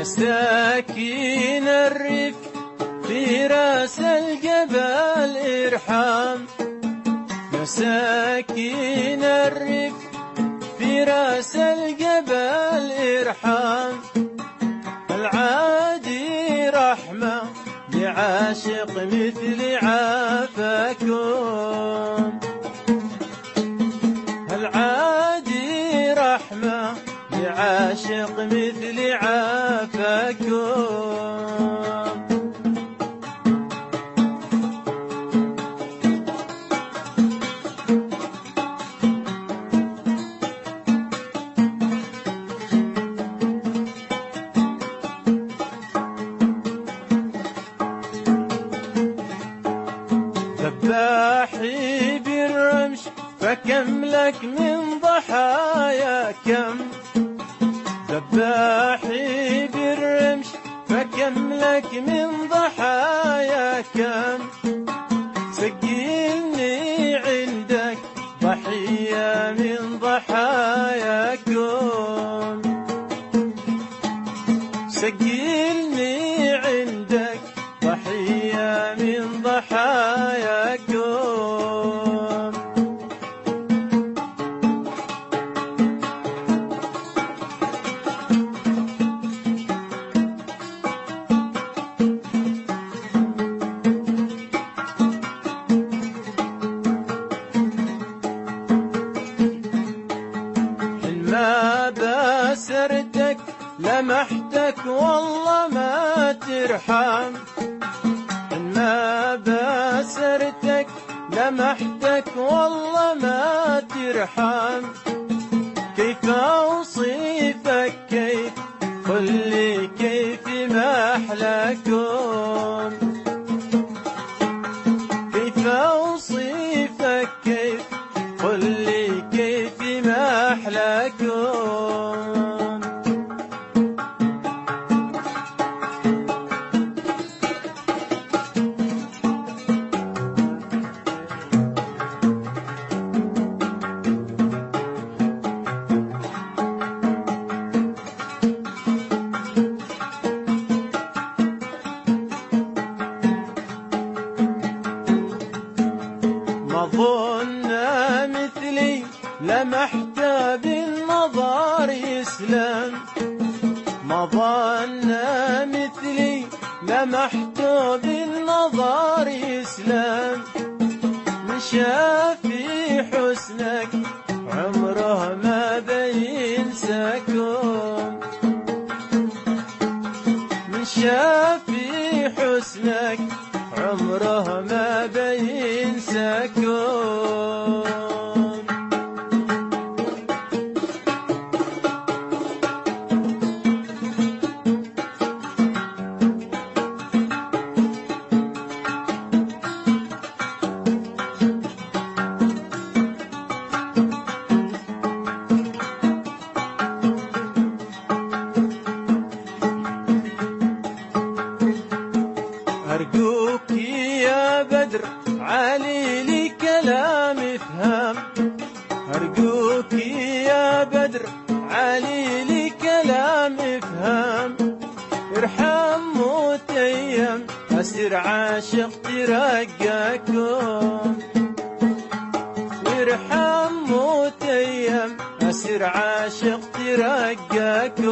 مساكين الريف في راس الجبل إرحام، مساكين الريف في راس الجبل إرحام، العادي رحمة لعاشق مثل عافاكم، العادي رحمة لعاشق مثل عافاكم. ذباحي بالرمش فكم لك من ضحايا كم، ذباحي بالرمش فكم لك من ضحايا كم، سجلني عندك ضحية من ضحاياكم، سجلني عندك ضحية من ضحاياكم. ما بسرتك لمحتك والله ما ترحم، ما بسرتك لمحتك والله ما ترحم، كيف أوصفك كيف قل لي كيف ما أحلاكم، كيف أوصفك كيف قل لي كيف ما أحلاكم. ما ظن مثلي لمحت بالنظر يسلم، ما ظن مثلي لمحت بالنظر يسلم، من شاف في حسنك عمره ما بينساكم، من شاف في حسنك عمره ما بينساكم. أرجوك يا بدر علي لي كلام افهم، أرجوك يا بدر علي لي كلام افهم، ارحم متيم أسر عاشق ترقاكم، ارحم متيم أسر عاشق ترقاكم.